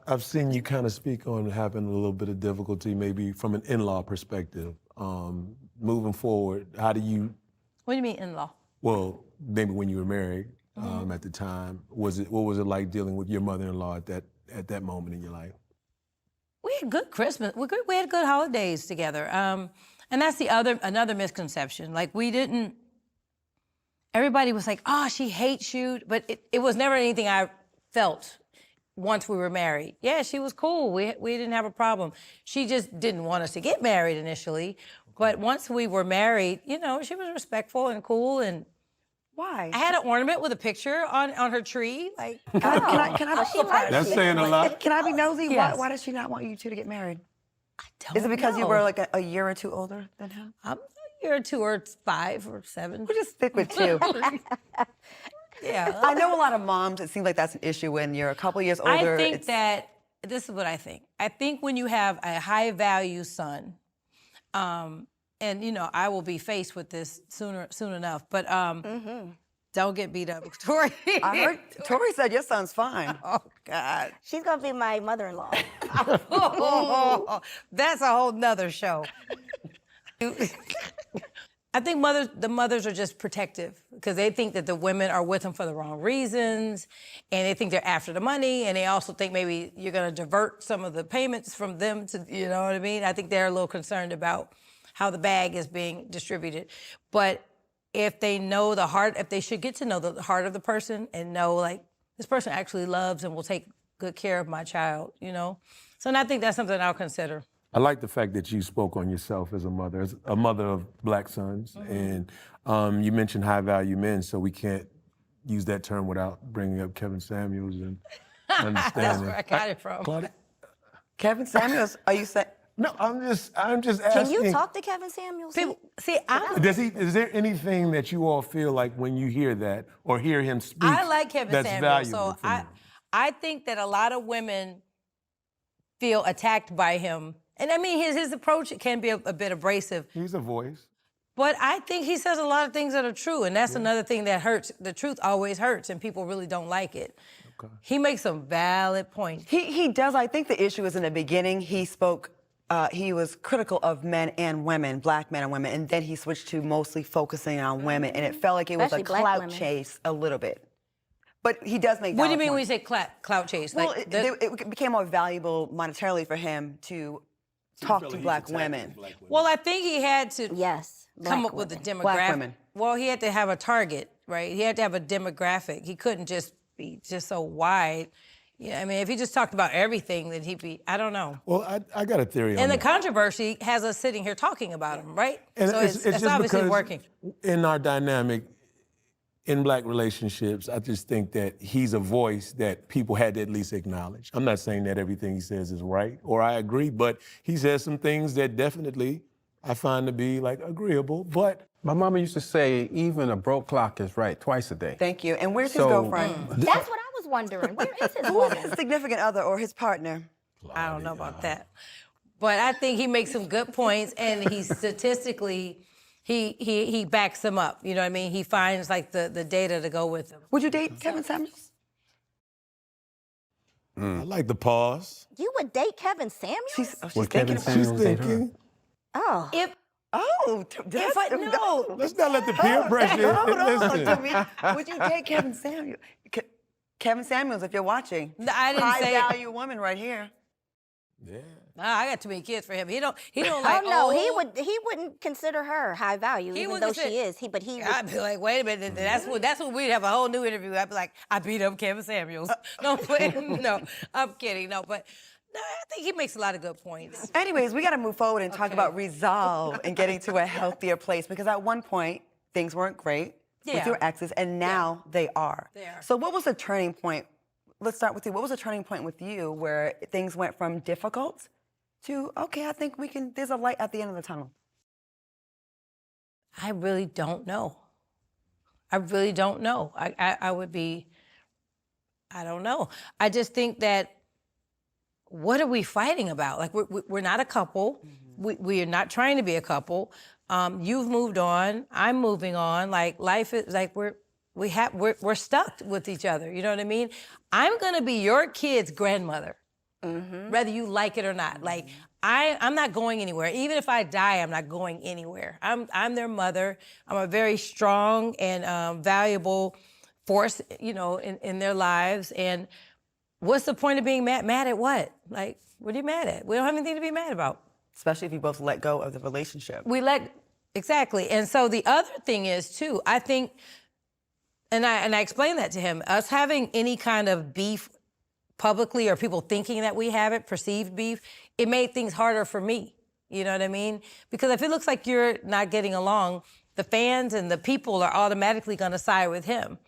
I've seen you kind of speak on having a little bit of difficulty, maybe from an in-law perspective. Moving forward, how do you? What do you mean in-law? Well, maybe when you were married at the time, what was it like dealing with your mother-in-law at that moment in your life? We had good Christmas. We had good holidays together. And that's another misconception. Like everybody was like, oh, she hates you. But it was never anything I felt once we were married. Yeah, she was cool. We didn't have a problem. She just didn't want us to get married initially. But once we were married, you know, she was respectful and cool. And why? I had an ornament with a picture on her tree. Like, Can I she likes That's saying a lot. Can I be nosy? Yes. Why does she not want you two to get married? I don't Is it because you know. were like a year or two older than him? I'm a year or 2 or 5 or 7. We'll just stick with 2. Yeah. I know a lot of moms, it seems like that's an issue when you're a couple years older. I think that, this is what I think. I think when you have a high value son, and you know, I will be faced with this soon enough, but don't get beat up, Tori. I heard Tori said your son's fine. Oh, God. She's gonna be my mother-in-law. Oh, that's a whole nother show. I think the mothers are just protective because they think that the women are with them for the wrong reasons, and they think they're after the money, and they also think maybe you're going to divert some of the payments from them to, you know what I mean? I think they're a little concerned about how the bag is being distributed. But if they know if they should get to know the heart of the person and know, like, this person actually loves and will take good care of my child, you know? So and I think that's something I'll consider. I like the fact that you spoke on yourself as a mother of black sons, and you mentioned high-value men, so we can't use that term without bringing up Kevin Samuels and understanding. That's where I got it from. Claudia? Kevin Samuels, are you saying? No, I'm just asking. Can you talk to Kevin Samuels? Is there anything that you all feel like when you hear that or hear him speak? I like Kevin that's Samuels, valuable so for you? I think that a lot of women feel attacked by him. And I mean, his approach can be a bit abrasive. He's a voice. But I think he says a lot of things that are true, and that's another thing that hurts. The truth always hurts, and people really don't like it. Okay. He makes some valid points. He does. I think the issue is in the beginning, he spoke, he was critical of men and women, black men and women, and then he switched to mostly focusing on women, and it felt like it was Especially a black clout women. chase a little bit. But he does make What do you valid mean when points. you say clout chase? Well, Like it became more valuable monetarily for him to talk to black women. Well, I think he had to Yes. come black up with a women. demographic. Black women. Well, he had to have a target, right? He had to have a demographic. He couldn't just be just so wide. Yeah, I mean, if he just talked about everything, then he'd be, I don't know. Well, I got a theory on And the that. controversy has us sitting here talking about him, right? And So it's just obviously because working. in our dynamic, in black relationships, I just think that he's a voice that people had to at least acknowledge. I'm not saying that everything he says is right or I agree, but he says some things that definitely I find to be like agreeable, but My mama used to say, even a broke clock is right twice a day. Thank you. And where's his So- girlfriend? That's what I was wondering. Where is his Who is woman? his significant other or his partner? I don't know about that. But I think he makes some good points, and he statistically, he backs them up. You know what I mean? He finds like the data to go with them. Would you date Kevin Samuels? I like the pause. You would date Kevin Samuels? She's Would thinking Kevin about She's Samuels date her? thinking. Oh. If that's no, Let's not let the peer pressure. Hold on, Listen. Jimmy. Would you date Kevin Samuels? Kevin Samuels, if you're watching. I didn't say. High value woman right here. Yeah. Nah, I got too many kids for him. He don't Oh like. no, he wouldn't consider her high value, He even would though consider- she is. But he would. I'd be like, wait a minute. That's what we'd have a whole new interview. I'd be like, I beat up Kevin Samuels. No, no, I'm kidding. No, but no, I think he makes a lot of good points. Anyways, we got to move forward and talk Okay. about resolve and getting to a healthier place, because at one point things weren't great with Yeah. your exes, and now they are. They are. So what was the turning point? Let's start with you. What was the turning point with you where things went from difficult to, okay, I think there's a light at the end of the tunnel? I really don't know. I really don't know. I would be, I don't know. I just think that, what are we fighting about? Like, we're not a couple. We are not trying to be a couple. You've moved on. I'm moving on. Like, life is like we're stuck with each other. You know what I mean? I'm gonna be your kid's grandmother. whether you like it or not. Like, I'm not going anywhere. Even if I die, I'm not going anywhere. I'm their mother. I'm a very strong and valuable force, you know, in their lives. And what's the point of being mad? Mad at what? Like, what are you mad at? We don't have anything to be mad about. Especially if you both let go of the relationship. Exactly. And so the other thing is, too, I think, and I explained that to him, us having any kind of beef publicly or people thinking that we have it, perceived beef, it made things harder for me. You know what I mean? Because if it looks like you're not getting along, the fans and the people are automatically going to side with him.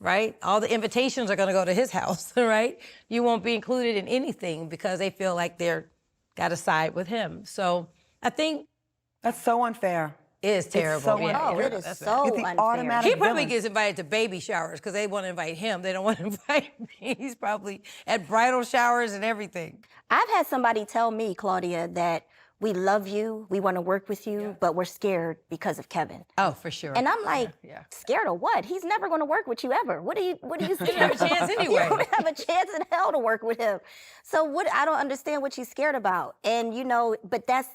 Right? All the invitations are going to go to his house, right? You won't be included in anything because they feel like they're got to side with him. So I think that's so unfair. It is terrible. So Oh, it is so unfair. He probably gets invited to baby showers because they want to invite him. They don't want to invite me. He's probably at bridal showers and everything. I've had somebody tell me, Claudia, that we love you, we want to work with you, but we're scared because of Kevin. Oh, for sure. And I'm like, scared of what? He's never going to work with you ever. What are you scared? You have a chance anyway. You don't have a chance in hell to work with him. So I don't understand what you're scared about. And you know, but that's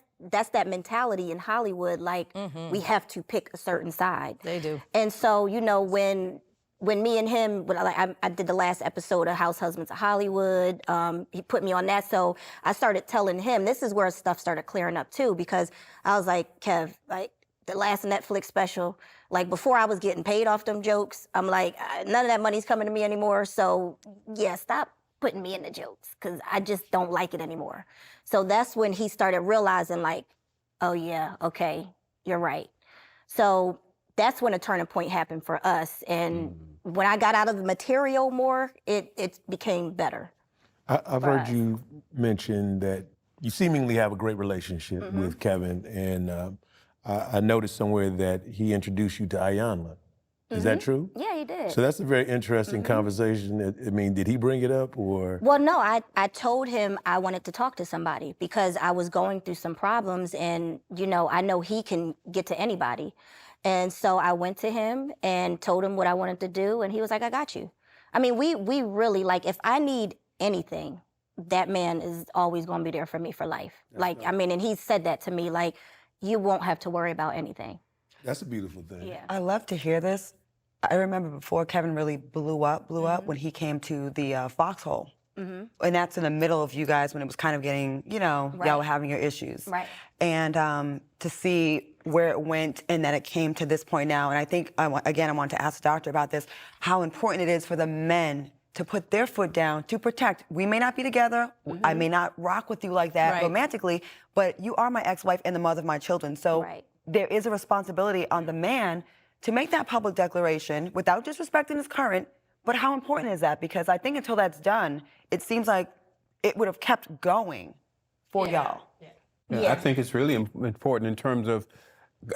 that mentality in Hollywood. Like we have to pick a certain side. They do. And so you know when me and him, I did the last episode of House Husbands of Hollywood. He put me on that, so I started telling him. This is where stuff started clearing up too, because I was like, Kev, like the last Netflix special, like before I was getting paid off them jokes, I'm like, none of that money's coming to me anymore. So yeah, stop putting me in the jokes, because I just don't like it anymore. So that's when he started realizing, like, oh yeah, okay, you're right. So that's when a turning point happened for us, and when I got out of the material more, it became better. I've heard you mention that you seemingly have a great relationship with Kevin, and I noticed somewhere that he introduced you to Ayanla. Is that true? Yeah, he did. So that's a very interesting conversation. I mean, did he bring it up or? Well, no, I told him I wanted to talk to somebody because I was going through some problems, and you know, I know he can get to anybody. And so I went to him and told him what I wanted to do, and he was like, I got you. I mean, we really, like, if I need anything, that man is always going to be there for me for life. I mean, and he said that to me, like, you won't have to worry about anything. That's a beautiful thing. Yeah. I love to hear this. I remember before Kevin really blew up when he came to the Foxhole. And that's in the middle of you guys when it was kind of getting, you know, y'all were having your issues. Right. And to see where it went and that it came to this point now. And I think, again, I want to ask the doctor about this, how important it is for the men to put their foot down to protect. We may not be together. I may not rock with you like that romantically, but you are my ex-wife and the mother of my children. So there is a responsibility on the man to make that public declaration without disrespecting his current. But how important is that? Because I think until that's done, it seems like it would have kept going for y'all. Yeah, I think it's really important in terms of,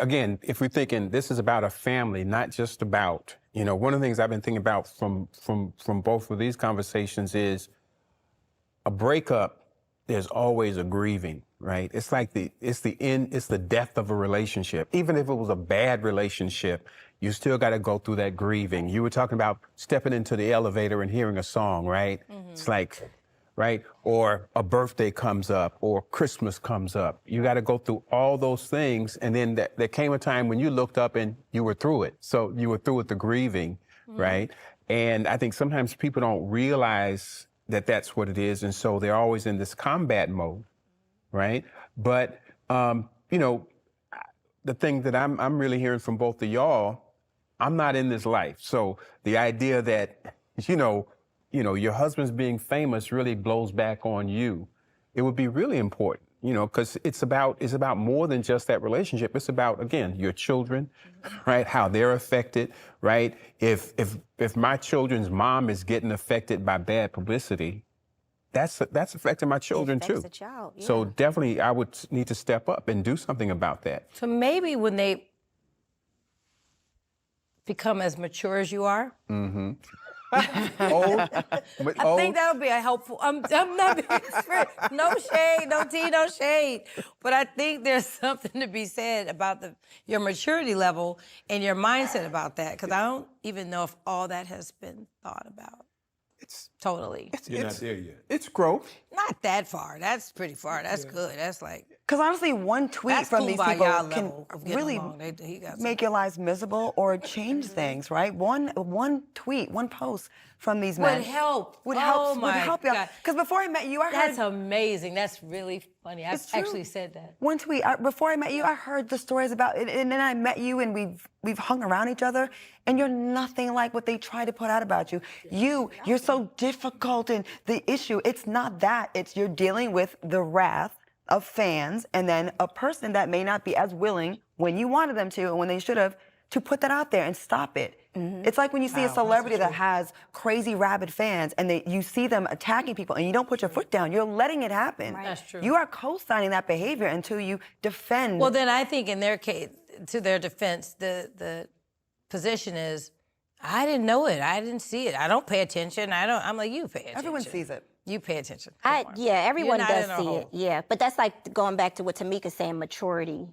again, if we're thinking this is about a family, not just about, you know, one of the things I've been thinking about from both of these conversations is a breakup, there's always a grieving, right? It's like it's the death of a relationship. Even if it was a bad relationship, you still got to go through that grieving. You were talking about stepping into the elevator and hearing a song, right? It's like, right? Or a birthday comes up or Christmas comes up. You got to go through all those things. And then there came a time when you looked up and you were through it. So you were through with the grieving, right? And I think sometimes people don't realize that that's what it is. And so they're always in this combat mode, right? But, you know, the thing that I'm really hearing from both of y'all, I'm not in this life. So the idea that, you know, your husband's being famous really blows back on you. It would be really important, you know, because it's about more than just that relationship. It's about, again, your children, right? How they're affected, right? If my children's mom is getting affected by bad publicity, that's affecting my children too. The child, So definitely, I would need to step up and do something about that. So maybe when they become as mature as you are, I I think that'll be a helpful. I'm not being serious. No shade, no tea, no shade. But I think there's something to be said about your maturity level and your mindset about that, because I don't even know if all that has been thought about. Totally. You're not there yet. It's growth. Not that far. That's pretty far. That's good. That's like, Because honestly, one tweet that's from these people kumbaya can level of getting really along. He got some- make your lives miserable or change things, right? One tweet, one post from these men would help. Would Oh help. my would help you. God. Because before I met you, I That's heard amazing. That's really funny. I've It's true. actually said that. one tweet. Before I met you, I heard the stories about it, and then I met you, and we've hung around each other, and you're nothing like what they try to put out about you. You're so difficult, and the issue, it's not that. It's you're dealing with the wrath of fans, and then a person that may not be as willing when you wanted them to, and when they should have, to put that out there and stop it. It's like when you see a celebrity that has crazy rabid fans and you see them attacking people and you don't put your foot down, you're letting it happen. That's true. You are co-signing that behavior until you defend. Well, then I think in their case, to their defense, the position is, I didn't know it. I didn't see it. I don't pay attention. I'm like, you pay attention. Everyone sees it. You pay attention. Yeah, everyone You're not does in a see hole. it. Yeah, but that's like going back to what Tameka's saying, maturity.